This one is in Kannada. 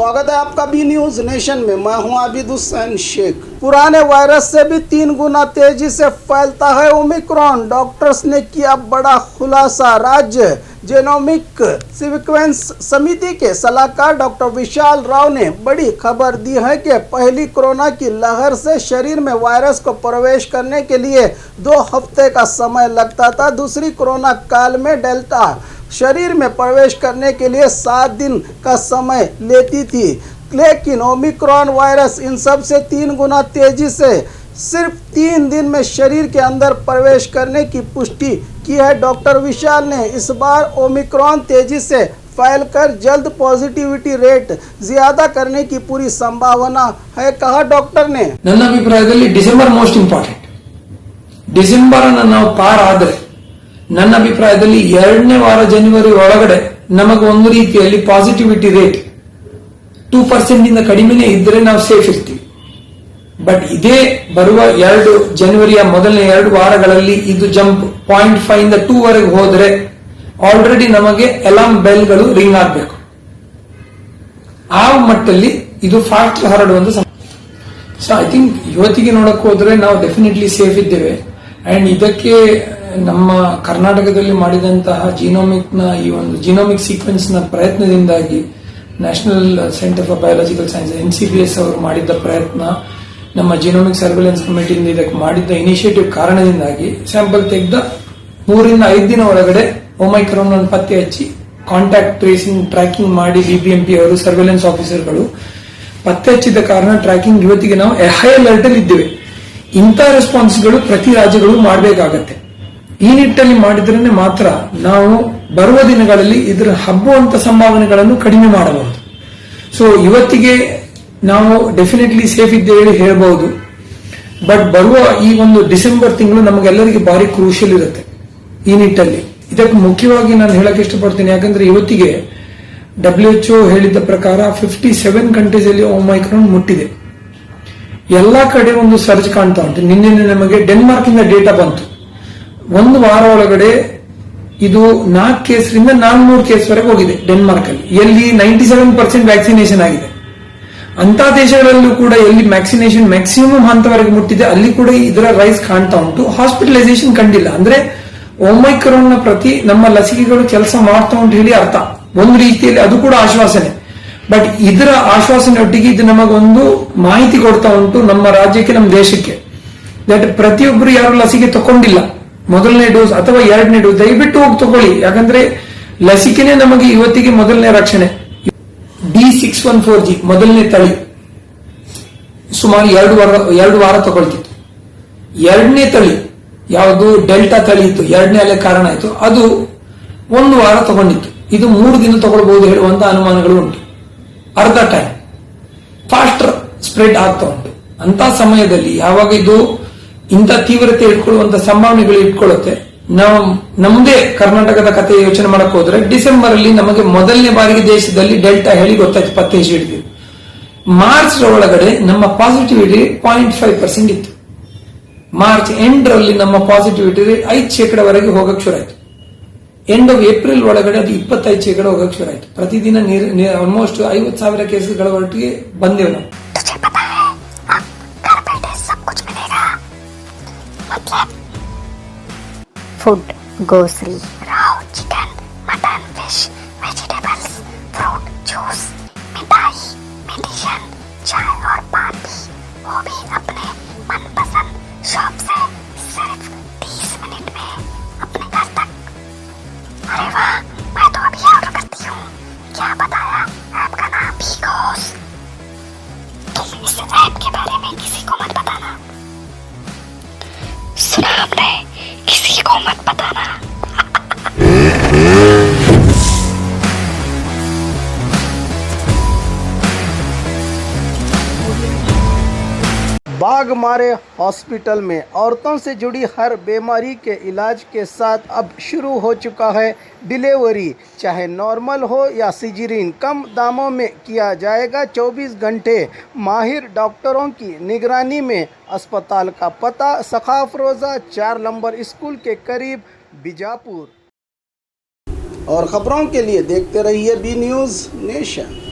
स्वागत है आपका बी न्यूज नेशन में। मैं हूं आबिद हुसैन शेख। पुराने वायरस से भी 3 गुना तेजी से फैलता है ओमिक्रॉन। डॉक्टर्स ने किया बड़ा खुलासा। राज्य जेनोमिक सीक्वेंस समिति के सलाहकार डॉक्टर विशाल राव ने बड़ी खबर दी है कि पहली कोरोना की लहर से शरीर में वायरस को प्रवेश करने के लिए 2 हफ्ते का समय लगता था। दूसरी कोरोना काल में डेल्टा शरीर में प्रवेश करने के लिए 7 दिन का समय लेती थी, लेकिन ओमिक्रॉन वायरस इन सब से 3 गुना तेजी से सिर्फ 3 दिन में शरीर के अंदर प्रवेश करने की पुष्टि की है। डॉक्टर विशाल ने इस बार ओमिक्रॉन तेजी से फैलकर जल्द पॉजिटिविटी रेट ज्यादा करने की पूरी संभावना है, कहा डॉक्टर ने। ನನ್ನ ಅಭಿಪ್ರಾಯದಲ್ಲಿ ಡಿಸೆಂಬರ್ ಮೋಸ್ಟ್ ಇಂಪಾರ್ಟೆಂಟ್. ಡಿಸೆಂಬರ್ ಅನ್ನು ನಾವು ಪಾರ್ ಆದ್ರೆ ನನ್ನ ಅಭಿಪ್ರಾಯದಲ್ಲಿ 2ನೇ ವಾರ ಜನವರಿ ಒಳಗಡೆ ನಮಗೆ ಒಂದು ರೀತಿಯಲ್ಲಿ ಪಾಸಿಟಿವಿಟಿ ರೇಟ್ 2% ಇಂದ ಕಡಿಮೆನೇ ಇದ್ರೆ ನಾವು ಸೇಫ್ ಇರ್ತೀವಿ. ಬಟ್ ಇದೇ ಬರುವ 2 ಜನವರಿಯ ಮೊದಲನೇ 2 ವಾರಗಳಲ್ಲಿ ಇದು ಜಂಪ್ 0.5 ಇಂದ 2 ವರೆಗೆ ಹೋದ್ರೆ ಆಲ್ರೆಡಿ ನಮಗೆ ಅಲಾರ್ಮ್ ಬೆಲ್ಗಳು ರಿಂಗ್ ಆಗಬೇಕು. ಆ ಮಟ್ಟದಲ್ಲಿ ಇದು ಫಾಸ್ಟ್ ಹರಡುವಂತ. ಸೊ ಐ ಥಿಂಕ್ ಇವತ್ತಿಗೆ ನೋಡಕ್ ಹೋದ್ರೆ ನಾವು ಡೆಫಿನೆಟ್ಲಿ ಸೇಫ್ ಇದ್ದೇವೆ. ಅಂಡ್ ಇದಕ್ಕೆ ನಮ್ಮ ಕರ್ನಾಟಕದಲ್ಲಿ ಮಾಡಿದಂತಹ ಜಿನೋಮಿಕ್ ಈ ಒಂದು ಜಿನೋಮಿಕ್ ಸೀಕ್ವೆನ್ಸ್ ನ ಪ್ರಯತ್ನದಿಂದಾಗಿ national centre for biological science NCBS ಅವರು ಮಾಡಿದ್ದ ಪ್ರಯತ್ನ, ನಮ್ಮ ಜಿನೋಮಿಕ್ ಸರ್ವೆಲೆನ್ಸ್ ಕಮಿಟಿಯಿಂದ ಇದಕ್ಕೆ ಮಾಡಿದ್ದ ಇನಿಷಿಯೇಟಿವ್ ಕಾರಣದಿಂದಾಗಿ ಸ್ಯಾಂಪಲ್ ತೆಗೆದ 3 ರಿಂದ 5 ದಿನ ಒಳಗಡೆ ಒಮೈಕ್ರಾನ್ ಅನ್ನು ಪತ್ತೆ ಹಚ್ಚಿ ಕಾಂಟ್ಯಾಕ್ಟ್ ಟ್ರೇಸಿಂಗ್ ಟ್ರ್ಯಾಕಿಂಗ್ ಮಾಡಿ BBMP ಅವರು ಸರ್ವೆಲೆನ್ಸ್ ಆಫೀಸರ್ಗಳು ಪತ್ತೆ ಹಚ್ಚಿದ ಕಾರಣ ಟ್ರ್ಯಾಕಿಂಗ್ ಇವತ್ತಿಗೆ ನಾವು ಹೈ ಅಲರ್ಟ್ ಅಲ್ಲಿ ಇದ್ದೇವೆ. ಇಂಥ ರೆಸ್ಪಾನ್ಸ್ಗಳು ಪ್ರತಿ ರಾಜ್ಯಗಳು ಮಾಡಬೇಕಾಗತ್ತೆ. ಈ ನಿಟ್ಟಿನಲ್ಲಿ ಮಾಡಿದ್ರೆ ಮಾತ್ರ ನಾವು ಬರುವ ದಿನಗಳಲ್ಲಿ ಇದರ ಹಬ್ಬುವಂತ ಸಂಭಾವನೆಗಳನ್ನು ಕಡಿಮೆ ಮಾಡಬಹುದು. ಸೊ ಇವತ್ತಿಗೆ ನಾವು ಡೆಫಿನೆಟ್ಲಿ ಸೇಫ್ ಇದ್ದೇವೆ ಹೇಳಬಹುದು. ಬಟ್ ಬರುವ ಈ ಒಂದು ಡಿಸೆಂಬರ್ ತಿಂಗಳು ನಮಗೆಲ್ಲರಿಗೆ ಭಾರಿ ಕ್ರೂಷಿಯಲ್ ಇರುತ್ತೆ ಈ ನಿಟ್ಟಲ್ಲಿ. ಇದಕ್ಕೆ ಮುಖ್ಯವಾಗಿ ನಾನು ಹೇಳಕ್ ಇಷ್ಟಪಡ್ತೀನಿ, ಯಾಕಂದ್ರೆ ಇವತ್ತಿಗೆ WHO ಹೇಳಿದ ಪ್ರಕಾರ 57 ಕಂಟ್ರೀಸ್ ಅಲ್ಲಿ ಒಮೈಕ್ರಾನ್ ಮುಟ್ಟಿದೆ. ಎಲ್ಲಾ ಕಡೆ ಒಂದು ಸರ್ಜ್ ಕಾಣ್ತಾ ಉಂಟು. ನಿನ್ನೆ ನಮಗೆ ಡೆನ್ಮಾರ್ಕ್ ಇಂದ ಡೇಟಾ ಬಂತು. 1 ವಾರ ಒಳಗಡೆ ಇದು 4 ಕೇಸ್ರಿಂದ 400 ಕೇಸ್ ವರೆಗೆ ಹೋಗಿದೆ ಡೆನ್ಮಾರ್ಕ್ ಅಲ್ಲಿ, ಎಲ್ಲಿ 97% ವ್ಯಾಕ್ಸಿನೇಷನ್ ಆಗಿದೆ. ಅಂತ ದೇಶಗಳಲ್ಲೂ ಕೂಡ ಎಲ್ಲಿ ವ್ಯಾಕ್ಸಿನೇಷನ್ ಮ್ಯಾಕ್ಸಿಮಮ್ ಹಂತವರೆಗೆ ಮುಟ್ಟಿದೆ ಅಲ್ಲಿ ಕೂಡ ಇದರ ರೈಸ್ ಕಾಣ್ತಾ ಉಂಟು. ಹಾಸ್ಪಿಟಲೈಸೇಷನ್ ಕಂಡಿಲ್ಲ. ಅಂದ್ರೆ ಒಮೈಕ್ರಾನ್ ನ ಪ್ರತಿ ನಮ್ಮ ಲಸಿಕೆಗಳು ಕೆಲಸ ಮಾಡ್ತಾ ಉಂಟು ಹೇಳಿ ಅರ್ಥ. ಒಂದು ರೀತಿಯಲ್ಲಿ ಅದು ಕೂಡ ಆಶ್ವಾಸನೆ. ಬಟ್ ಇದರ ಆಶ್ವಾಸನೆಯೊಟ್ಟಿಗೆ ಇದು ನಮಗೊಂದು ಮಾಹಿತಿ ಕೊಡ್ತಾ ಉಂಟು ನಮ್ಮ ರಾಜ್ಯಕ್ಕೆ, ನಮ್ಮ ದೇಶಕ್ಕೆ, ದಟ್ ಪ್ರತಿಯೊಬ್ಬರು ಯಾರು ಲಸಿಕೆ ತಗೊಂಡಿಲ್ಲ ಮೊದಲನೇ ಡೋಸ್ ಅಥವಾ 2ನೇ ಡೋಸ್ ದಯವಿಟ್ಟು ಹೋಗಿ ತಗೊಳ್ಳಿ. ಯಾಕಂದ್ರೆ ಲಸಿಕೆನೇ ನಮಗೆ ಇವತ್ತಿಗೆ ಮೊದಲನೇ ರಕ್ಷಣೆ. D614G ಮೊದಲನೇ ತಳಿ ಸುಮಾರು 2 ವಾರ ತಗೊಳ್ತಿತ್ತು. 2ನೇ ತಳಿ ಯಾವುದು ಡೆಲ್ಟಾ ತಳಿ ಇತ್ತು, 2ನೇ ಅಲೆ ಕಾರಣ ಆಯ್ತು, ಅದು 1 ವಾರ ತಗೊಂಡಿತ್ತು. ಇದು 3 ದಿನ ತಗೊಳ್ಬಹುದು ಹೇಳುವಂತ ಅನುಮಾನಗಳು ಉಂಟು. ಅರ್ಧ ಟೈಮ್ ಫಾಸ್ಟರ್ ಸ್ಪ್ರೆಡ್ ಆಗ್ತಾ ಉಂಟು. ಅಂತ ಸಮಯದಲ್ಲಿ ಯಾವಾಗ ಇದು ಇಂಥ ತೀವ್ರತೆ ಇಟ್ಕೊಳ್ಳುವಂತ ಸಂಭಾವನೆಗಳು ಇಟ್ಕೊಳ್ಳುತ್ತೆ, ನಾವು ನಮ್ಮದೇ ಕರ್ನಾಟಕದ ಕಥೆ ಯೋಚನೆ ಮಾಡಕ್ ಹೋದ್ರೆ ಡಿಸೆಂಬರ್ ಅಲ್ಲಿ ನಮಗೆ ಮೊದಲನೇ ಬಾರಿಗೆ ದೇಶದಲ್ಲಿ ಡೆಲ್ಟಾ ಹೇಳಿ ಗೊತ್ತಾಯ್ತು, ಪತ್ತೆ ಹಿಡಿದ್ವಿ. ಮಾರ್ಚ್ ಒಳಗಡೆ ನಮ್ಮ ಪಾಸಿಟಿವಿಟಿ 0.5% ಇತ್ತು. ಮಾರ್ಚ್ ಎಂಡ್ರಲ್ಲಿ ನಮ್ಮ ಪಾಸಿಟಿವಿಟಿ 5% ವರೆಗೆ ಹೋಗಕ್ಕೆ ಶುರು ಆಯ್ತು. ಎಂಡ್ ಆಫ್ ಏಪ್ರಿಲ್ ಒಳಗಡೆ ಅದು 25% ಹೋಗಕ್ಕೆ ಶುರು ಆಯ್ತು. ಪ್ರತಿದಿನ ಆಲ್ಮೋಸ್ಟ್ 50,000 ಕೇಸ್ಗಳ ಒಟ್ಟಿಗೆ ಬಂದೆವು ನಾವು. Food, grocery, raw chicken, mutton, fish, vegetables, fruit, juice, मिठाई, मेडिसिन, चाय और पान भी, वो भी अपने मनपसंद शॉप से सिर्फ 30 मिनट में अपने घर तक। अरे वाह, मैं तो अभी ऑर्डर करती हूँ। क्या बताया? ऐप का नाम बिगोस। तुम इस ऐप के बारे में किसी को मत बताना। सुना हमने? किसी को मत बताना। बाघ मारे हॉस्पिटल में औरतों से जुड़ी हर बीमारी के इलाज के साथ अब शुरू हो चुका है डिलीवरी। चाहे नॉर्मल हो या सिजरीन, कम दामों में किया जाएगा। 24 घंटे माहिर डॉक्टरों की निगरानी में। अस्पताल का पता सखाफरोजा 4 नंबर स्कूल के करीब, बीजापुर। और खबरों के लिए देखते रहिए बी न्यूज़ नेशन।